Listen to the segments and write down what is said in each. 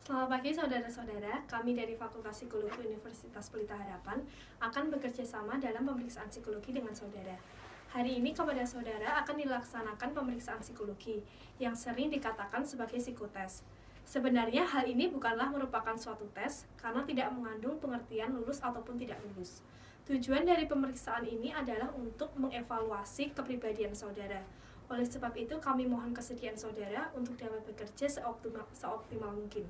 Selamat pagi saudara-saudara, kami dari Fakultas Psikologi Universitas Pelita Harapan akan bekerja sama dalam pemeriksaan psikologi dengan saudara. Hari ini kepada saudara akan dilaksanakan pemeriksaan psikologi yang sering dikatakan sebagai psikotes. Sebenarnya hal ini bukanlah merupakan suatu tes karena tidak mengandung pengertian lulus ataupun tidak lulus. Tujuan dari pemeriksaan ini adalah untuk mengevaluasi kepribadian saudara. Oleh sebab itu kami mohon kesediaan saudara untuk dapat bekerja seoptimal mungkin.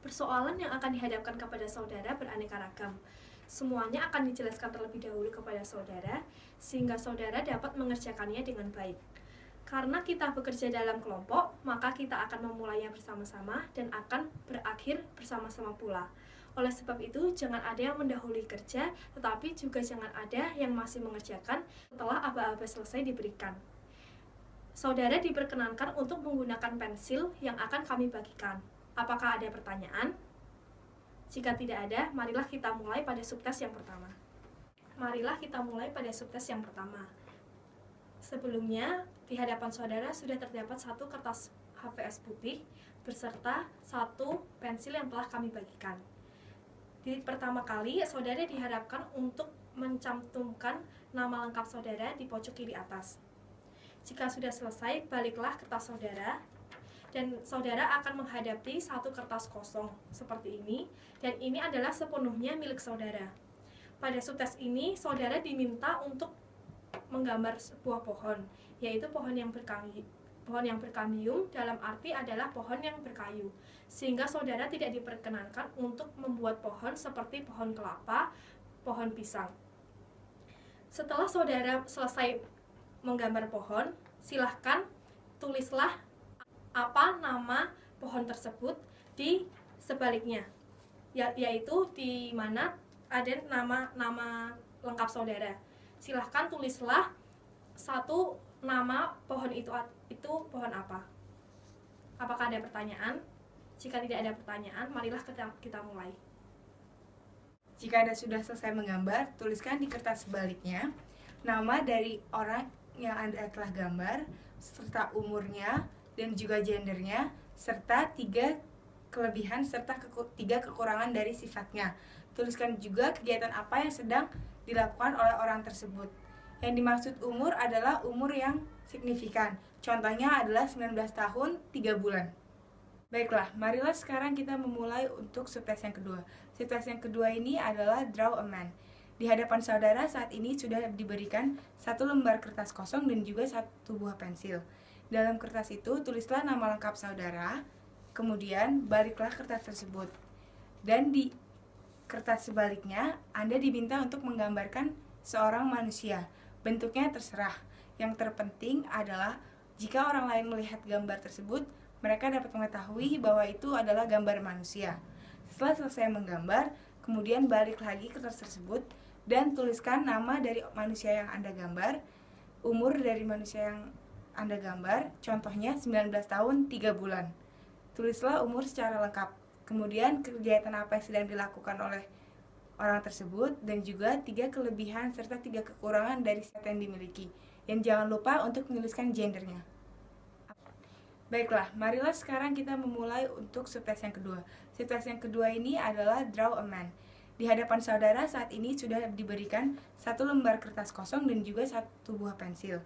Persoalan yang akan dihadapkan kepada saudara beraneka ragam. Semuanya akan dijelaskan terlebih dahulu kepada saudara, sehingga saudara dapat mengerjakannya dengan baik. Karena kita bekerja dalam kelompok, maka kita akan memulainya bersama-sama dan akan berakhir bersama-sama pula. Oleh sebab itu, jangan ada yang mendahului kerja, tetapi juga jangan ada yang masih mengerjakan setelah aba-aba selesai diberikan. Saudara diperkenankan untuk menggunakan pensil yang akan kami bagikan. Apakah ada pertanyaan? Jika tidak ada, marilah kita mulai pada subtes yang pertama. Sebelumnya, di hadapan saudara sudah terdapat satu kertas HVS putih beserta satu pensil yang telah kami bagikan. Di pertama kali, saudara diharapkan untuk mencantumkan nama lengkap saudara di pojok kiri atas. Jika sudah selesai, baliklah kertas saudara, dan saudara akan menghadapi satu kertas kosong seperti ini, dan ini adalah sepenuhnya milik saudara. Pada subtes ini, saudara diminta untuk menggambar sebuah pohon, yaitu pohon yang berkamium, dalam arti adalah pohon yang berkayu, sehingga saudara tidak diperkenankan untuk membuat pohon seperti pohon kelapa, pohon pisang. Setelah saudara selesai menggambar pohon, silahkan tulislah apa nama pohon tersebut di sebaliknya, yaitu di mana ada nama lengkap saudara. Silahkan tulislah satu nama pohon itu pohon apa. Apakah ada pertanyaan? Jika tidak ada pertanyaan, marilah kita mulai. Jika Anda sudah selesai menggambar, tuliskan di kertas sebaliknya nama dari orang yang Anda telah gambar, serta umurnya, dan juga gendernya, serta 3 kelebihan serta 3 kekurangan dari sifatnya. Tuliskan juga kegiatan apa yang sedang dilakukan oleh orang tersebut. Yang dimaksud umur adalah umur yang signifikan. Contohnya adalah 19 tahun 3 bulan. Baiklah, marilah sekarang kita memulai untuk subtes yang kedua. Subtes yang kedua ini adalah draw a man. Di hadapan saudara saat ini sudah diberikan satu lembar kertas kosong dan juga satu buah pensil. Dalam kertas itu, tulislah nama lengkap saudara, kemudian baliklah kertas tersebut. Dan di kertas sebaliknya, Anda diminta untuk menggambarkan seorang manusia. Bentuknya terserah. Yang terpenting adalah, jika orang lain melihat gambar tersebut, mereka dapat mengetahui bahwa itu adalah gambar manusia. Setelah selesai menggambar, kemudian balik lagi kertas tersebut, dan tuliskan nama dari manusia yang Anda gambar, umur dari manusia yang Anda gambar, contohnya 19 tahun 3 bulan. Tulislah umur secara lengkap. Kemudian kegiatan apa yang sedang dilakukan oleh orang tersebut, dan juga 3 kelebihan serta 3 kekurangan dari sifat yang dimiliki. Dan jangan lupa untuk menuliskan gendernya. Baiklah, marilah sekarang kita memulai untuk subtes yang kedua. Subtes yang kedua ini adalah draw a man. Di hadapan saudara saat ini sudah diberikan satu lembar kertas kosong dan juga satu buah pensil.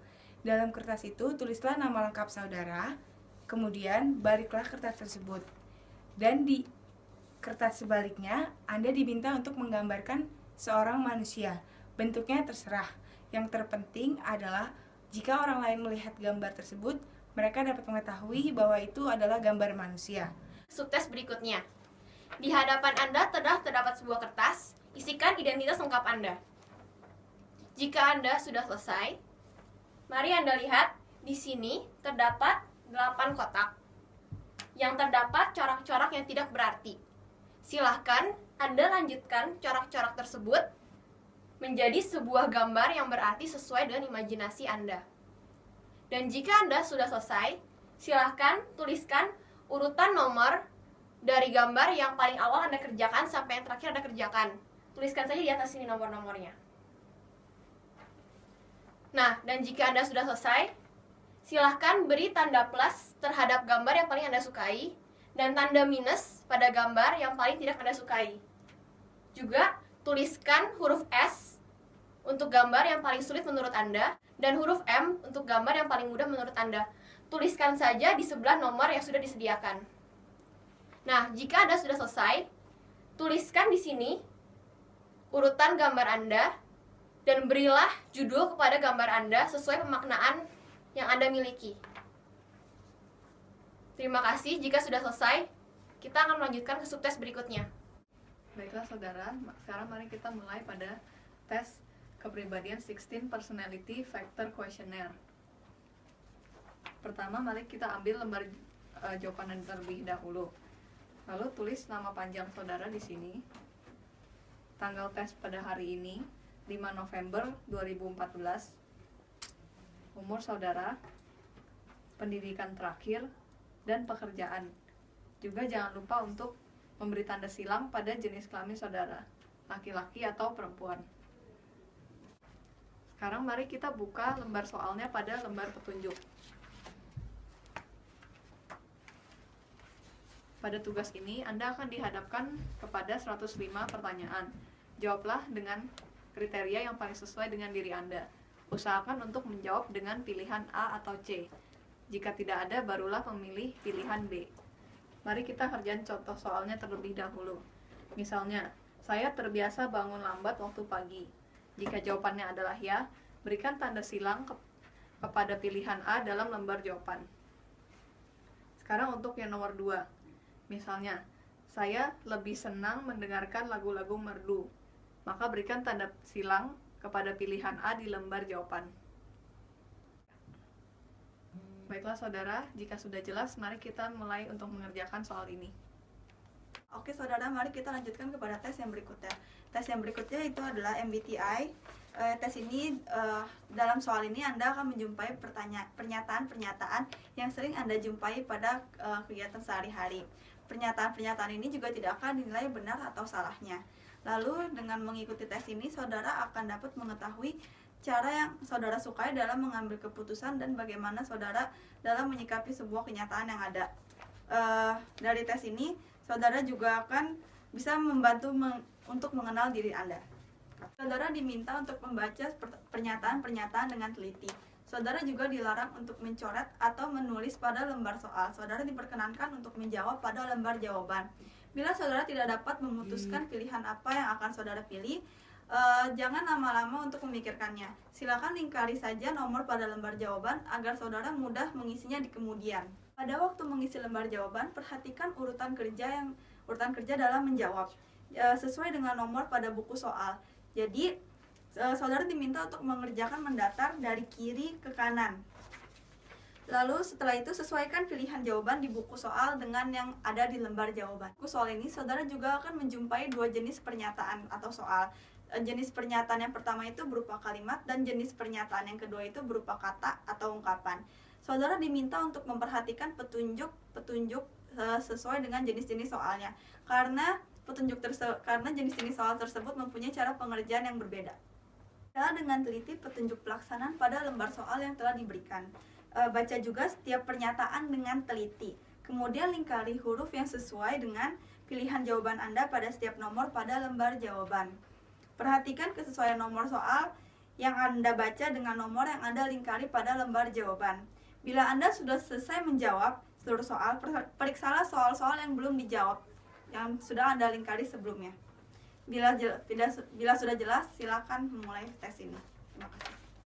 Dalam kertas itu, tulislah nama lengkap saudara, kemudian baliklah kertas tersebut. Dan di kertas sebaliknya, Anda diminta untuk menggambarkan seorang manusia. Bentuknya terserah. Yang terpenting adalah, jika orang lain melihat gambar tersebut, mereka dapat mengetahui bahwa itu adalah gambar manusia. Subtes berikutnya. Di hadapan Anda terdapat sebuah kertas, isikan identitas lengkap Anda. Jika Anda sudah selesai, mari Anda lihat, di sini terdapat 8 kotak yang terdapat corak-corak yang tidak berarti. Silahkan Anda lanjutkan corak-corak tersebut menjadi sebuah gambar yang berarti sesuai dengan imajinasi Anda. Dan jika Anda sudah selesai, silahkan tuliskan urutan nomor dari gambar yang paling awal Anda kerjakan sampai yang terakhir Anda kerjakan. Tuliskan saja di atas sini nomor-nomornya. Nah, dan jika Anda sudah selesai, silahkan beri tanda plus terhadap gambar yang paling Anda sukai dan tanda minus pada gambar yang paling tidak Anda sukai. Juga, tuliskan huruf S untuk gambar yang paling sulit menurut Anda, dan huruf M untuk gambar yang paling mudah menurut Anda. Tuliskan saja di sebelah nomor yang sudah disediakan. Nah, jika Anda sudah selesai, tuliskan di sini urutan gambar Anda, dan berilah judul kepada gambar Anda sesuai pemaknaan yang Anda miliki. Terima kasih. Jika sudah selesai, kita akan melanjutkan ke subtes berikutnya. Baiklah saudara, sekarang mari kita mulai pada tes kepribadian 16 Personality Factor Questionnaire. Pertama, mari kita ambil lembar jawaban terlebih dahulu. Lalu tulis nama panjang saudara di sini. Tanggal tes pada hari ini, 5 November 2014. Umur saudara, pendidikan terakhir, dan pekerjaan. Juga jangan lupa untuk memberi tanda silang pada jenis kelamin saudara, laki-laki atau perempuan. Sekarang mari kita buka lembar soalnya pada lembar petunjuk. Pada tugas ini, Anda akan dihadapkan kepada 105 pertanyaan. Jawablah dengan kriteria yang paling sesuai dengan diri Anda. Usahakan untuk menjawab dengan pilihan A atau C. Jika tidak ada, barulah memilih pilihan B. Mari kita kerjain contoh soalnya terlebih dahulu. Misalnya, saya terbiasa bangun lambat waktu pagi. Jika jawabannya adalah ya, berikan tanda silang kepada pilihan A dalam lembar jawaban. Sekarang untuk yang nomor 2. Misalnya, saya lebih senang mendengarkan lagu-lagu merdu. Maka berikan tanda silang kepada pilihan A di lembar jawaban. Baiklah saudara, jika sudah jelas, mari kita mulai untuk mengerjakan soal ini. Oke saudara, mari kita lanjutkan kepada tes yang berikutnya. Tes yang berikutnya itu adalah MBTI. Tes ini, dalam soal ini Anda akan menjumpai pernyataan-pernyataan yang sering Anda jumpai pada kegiatan sehari-hari. Pernyataan-pernyataan ini juga tidak akan dinilai benar atau salahnya. Lalu dengan mengikuti tes ini, saudara akan dapat mengetahui cara yang saudara sukai dalam mengambil keputusan dan bagaimana saudara dalam menyikapi sebuah kenyataan yang ada. Dari tes ini, saudara juga akan bisa membantu untuk mengenal diri Anda. Saudara diminta untuk membaca pernyataan-pernyataan dengan teliti. Saudara juga dilarang untuk mencoret atau menulis pada lembar soal. Saudara diperkenankan untuk menjawab pada lembar jawaban. Bila saudara tidak dapat memutuskan pilihan apa yang akan saudara pilih, jangan lama-lama untuk memikirkannya. Silakan lingkari saja nomor pada lembar jawaban agar saudara mudah mengisinya di kemudian. Pada waktu mengisi lembar jawaban, perhatikan urutan kerja dalam menjawab sesuai dengan nomor pada buku soal. Jadi, saudara diminta untuk mengerjakan mendatar dari kiri ke kanan. Lalu setelah itu sesuaikan pilihan jawaban di buku soal dengan yang ada di lembar jawaban. Buku soal ini saudara juga akan menjumpai 2 jenis pernyataan atau soal. Jenis pernyataan yang pertama itu berupa kalimat dan jenis pernyataan yang kedua itu berupa kata atau ungkapan. Saudara diminta untuk memperhatikan petunjuk sesuai dengan jenis-jenis soalnya. Karena jenis-jenis soal tersebut mempunyai cara pengerjaan yang berbeda. Baca dengan teliti petunjuk pelaksanaan pada lembar soal yang telah diberikan. Baca juga setiap pernyataan dengan teliti. Kemudian lingkari huruf yang sesuai dengan pilihan jawaban Anda pada setiap nomor pada lembar jawaban. Perhatikan kesesuaian nomor soal yang Anda baca dengan nomor yang Anda lingkari pada lembar jawaban. Bila Anda sudah selesai menjawab seluruh soal, periksalah soal-soal yang belum dijawab yang sudah Anda lingkari sebelumnya. Bila sudah jelas, silakan memulai tes ini. Terima kasih.